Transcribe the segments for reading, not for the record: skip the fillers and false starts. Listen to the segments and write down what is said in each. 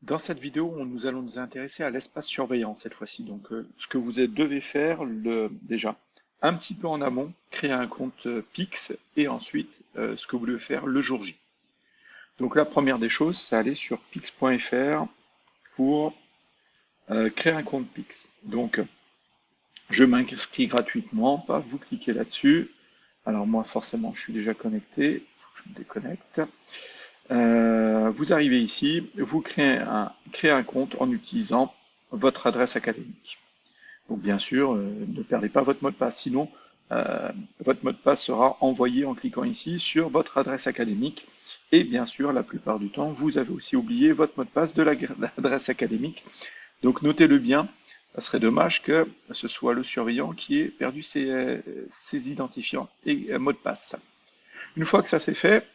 Dans cette vidéo, nous allons nous intéresser à l'espace surveillant cette fois-ci. Donc, ce que vous devez faire déjà un petit peu en amont, créer un compte Pix et ensuite ce que vous devez faire le jour J. Donc, la première des choses, c'est aller sur pix.fr pour créer un compte Pix. Donc, je m'inscris gratuitement, pas vous cliquez là-dessus. Alors moi, forcément, je suis déjà connecté. Faut que je me déconnecte. Vous arrivez ici, vous créez un compte en utilisant votre adresse académique. Donc bien sûr, ne perdez pas votre mot de passe, sinon votre mot de passe sera envoyé en cliquant ici sur votre adresse académique. Et bien sûr, la plupart du temps, vous avez aussi oublié votre mot de passe de l'adresse académique. Donc notez-le bien, ça serait dommage que ce soit le surveillant qui ait perdu ses identifiants et mots de passe. Une fois que ça c'est fait,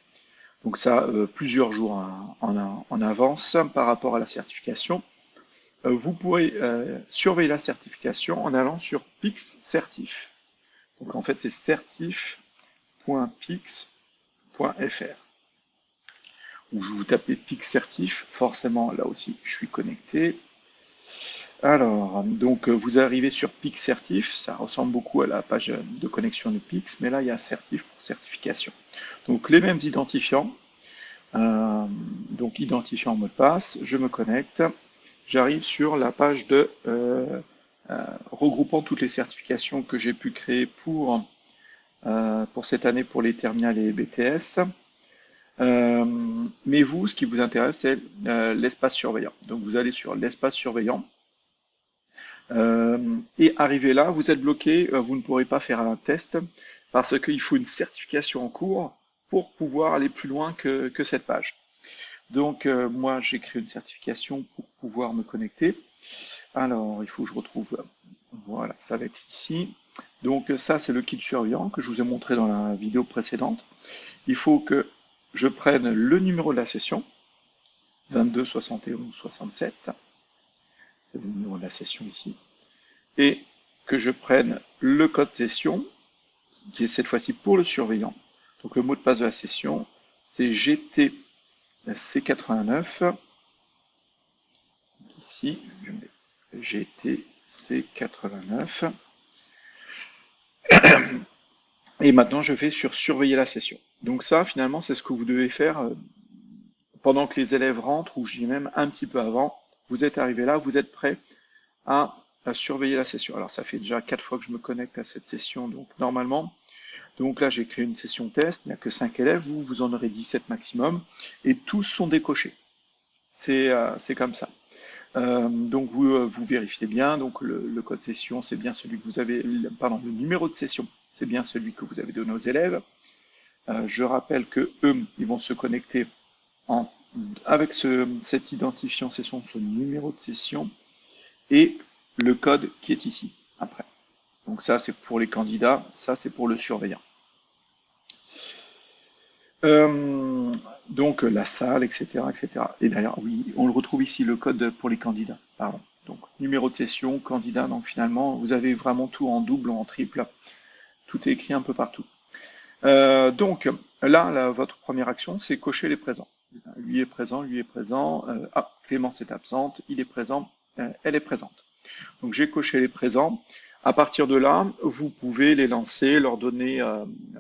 donc ça, plusieurs jours en avance par rapport à la certification. Vous pourrez surveiller la certification en allant sur Pix Certif. Donc en fait, c'est certif.pix.fr. Ou vous tapez Pix Certif, forcément là aussi je suis connecté. Alors, donc vous arrivez sur Pix Certif, ça ressemble beaucoup à la page de connexion de Pix, mais là il y a Certif pour certification. Donc les mêmes identifiants. Donc identifiant mot de passe, je me connecte, j'arrive sur la page de regroupant toutes les certifications que j'ai pu créer pour cette année pour les terminales et les BTS. Mais vous, ce qui vous intéresse, c'est l'espace surveillant. Donc vous allez sur l'espace surveillant. Et arrivé là, vous êtes bloqué, vous ne pourrez pas faire un test parce qu'il faut une certification en cours pour pouvoir aller plus loin que cette page. Donc moi j'ai créé une certification pour pouvoir me connecter. Alors il faut que je retrouve, voilà, ça va être ici. Donc ça c'est le kit surveillant que je vous ai montré dans la vidéo précédente. Il faut que je prenne le numéro de la session, 22 71 67, c'est le numéro de la session ici, et que je prenne le code session, qui est cette fois-ci pour le surveillant. Donc le mot de passe de la session, c'est GTC89. Ici, je mets GTC89. Et maintenant, je vais sur surveiller la session. Donc ça, finalement, c'est ce que vous devez faire pendant que les élèves rentrent, ou je dis même un petit peu avant. Vous êtes arrivé là, vous êtes prêt à surveiller la session. Alors ça fait déjà 4 fois que je me connecte à cette session, donc normalement. Donc là, j'ai créé une session test, il n'y a que 5 élèves, vous en aurez 17 maximum, et tous sont décochés. C'est comme ça. Donc vous vérifiez bien, donc le code session, c'est bien celui que vous avez, pardon, le numéro de session, c'est bien celui que vous avez donné aux élèves. Je rappelle que eux, ils vont se connecter avec cet identifiant session, ce numéro de session, et le code qui est ici, après. Donc ça, c'est pour les candidats, ça, c'est pour le surveillant. Donc la salle, etc., etc. Et d'ailleurs, oui, on le retrouve ici, le code pour les candidats. Pardon. Donc numéro de session, candidat. Donc finalement, vous avez vraiment tout en double ou en triple. Tout est écrit un peu partout. Donc là, votre première action, c'est cocher les présents. Lui est présent, lui est présent. Ah, Clémence est absente, il est présent, elle est présente. Donc j'ai coché les présents. À partir de là, vous pouvez les lancer, leur donner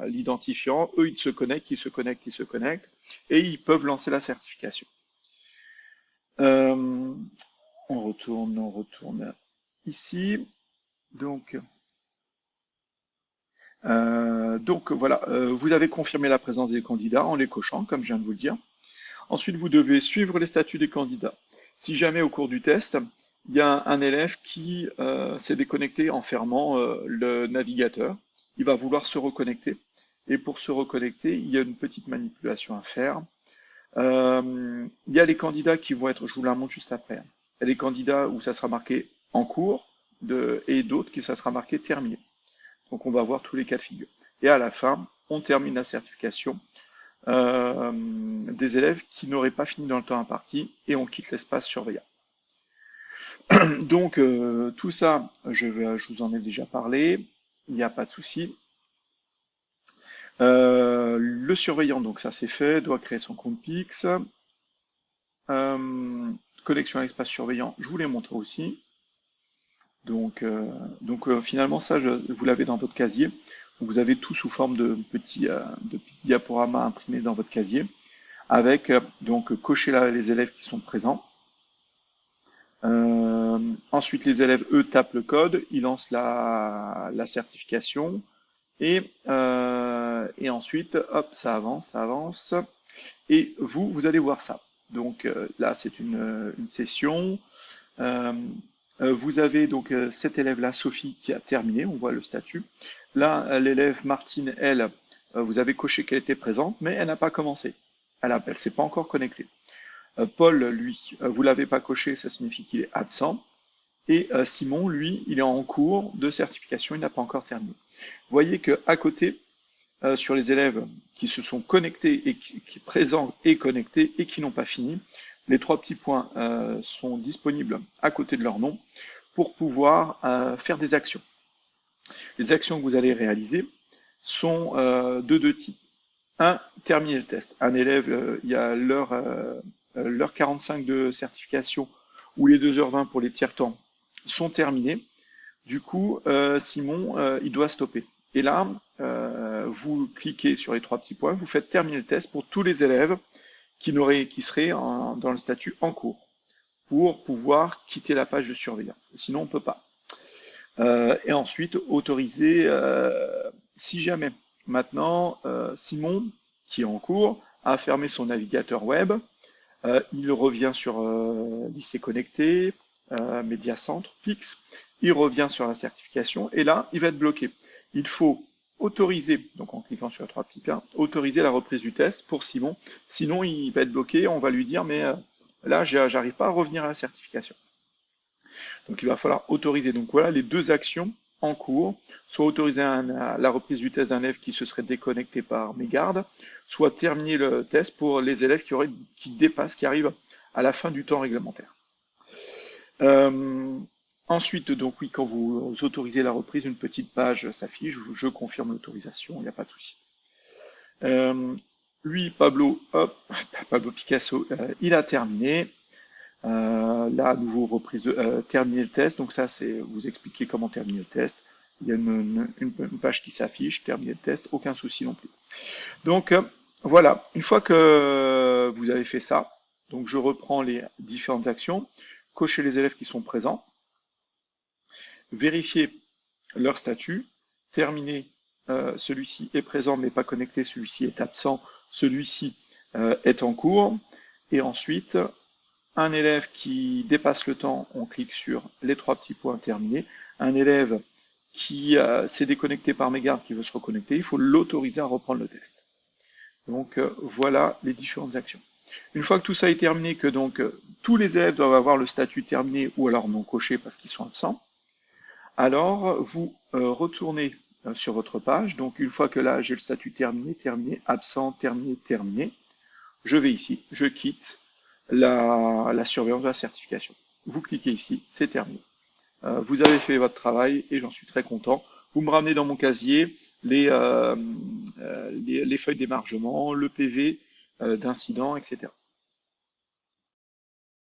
l'identifiant. Eux, ils se connectent, ils se connectent, ils se connectent, et ils peuvent lancer la certification. On retourne ici. Donc voilà, vous avez confirmé la présence des candidats en les cochant, comme je viens de vous le dire. Ensuite, vous devez suivre les statuts des candidats. Si jamais au cours du test, il y a un élève qui s'est déconnecté en fermant le navigateur, il va vouloir se reconnecter. Et pour se reconnecter, il y a une petite manipulation à faire. Il y a les candidats qui vont être, je vous la montre juste après, hein. Il y a les candidats où ça sera marqué en cours et d'autres qui ça sera marqué terminé. Donc on va voir tous les cas de figure. Et à la fin, on termine la certification des élèves qui n'auraient pas fini dans le temps imparti et on quitte l'espace surveillant. Donc tout ça, je vous en ai déjà parlé, il n'y a pas de souci. Le surveillant, donc ça c'est fait, doit créer son compte Pix. connexion à l'espace surveillant, je vous l'ai montré aussi. Finalement, ça, vous l'avez dans votre casier. Vous avez tout sous forme de petits diaporamas imprimés dans votre casier, avec cocher les élèves qui sont présents. Ensuite, les élèves, eux, tapent le code, ils lancent la certification, et ensuite, hop, ça avance, et vous allez voir ça. Donc là, c'est une session. Vous avez donc cet élève-là, Sophie, qui a terminé, on voit le statut. Là, l'élève Martine, elle, vous avez coché qu'elle était présente, mais elle n'a pas commencé. Elle ne s'est pas encore connectée. Paul, lui, vous ne l'avez pas coché, ça signifie qu'il est absent. Et Simon, lui, il est en cours de certification, il n'a pas encore terminé. Vous voyez qu'à côté, sur les élèves qui se sont connectés, et qui présents et connectés, et qui n'ont pas fini, les 3 petits points sont disponibles à côté de leur nom pour pouvoir faire des actions. Les actions que vous allez réaliser sont de 2 types. Un, terminer le test. Un élève, il y a l'heure 45 de certification ou les 2h20 pour les tiers-temps sont terminés. Du coup, Simon, il doit stopper. Et là, vous cliquez sur les 3 petits points, vous faites terminer le test pour tous les élèves qui seraient dans le statut en cours, pour pouvoir quitter la page de surveillance. Sinon, on ne peut pas. Et ensuite, autoriser, si jamais maintenant, Simon, qui est en cours, a fermé son navigateur web, il revient sur lycée connecté, Médiacentre, Pix, il revient sur la certification, et là, il va être bloqué. Il faut autoriser, donc en cliquant sur les 3 petits points, autoriser la reprise du test pour Simon, sinon il va être bloqué, on va lui dire, mais là, j'arrive pas à revenir à la certification. Donc il va falloir autoriser. Donc voilà les 2 actions en cours, soit autoriser la reprise du test d'un élève qui se serait déconnecté par mégarde, soit terminer le test pour les élèves qui dépassent, qui arrivent à la fin du temps réglementaire. Ensuite, donc oui, quand vous autorisez la reprise, une petite page s'affiche, je confirme l'autorisation, il n'y a pas de souci. Lui, Pablo Picasso, il a terminé. Là, à nouveau, reprise terminer le test. Donc ça, c'est vous expliquer comment terminer le test. Il y a une page qui s'affiche, terminer le test, aucun souci non plus. Donc voilà, une fois que vous avez fait ça, donc je reprends les différentes actions, cocher les élèves qui sont présents, vérifier leur statut, terminer, celui-ci est présent mais pas connecté, celui-ci est absent, celui-ci est en cours, et ensuite, un élève qui dépasse le temps, on clique sur les 3 petits points terminés. Un élève qui s'est déconnecté par mégarde, qui veut se reconnecter, il faut l'autoriser à reprendre le test. Donc voilà les différentes actions. Une fois que tout ça est terminé, que donc tous les élèves doivent avoir le statut terminé ou alors non coché parce qu'ils sont absents, alors vous retournez sur votre page. Donc une fois que là j'ai le statut terminé, absent, terminé, je vais ici, je quitte la surveillance de la certification. Vous cliquez ici, c'est terminé. Vous avez fait votre travail et j'en suis très content. Vous me ramenez dans mon casier les feuilles d'émargement, le PV d'incident, etc.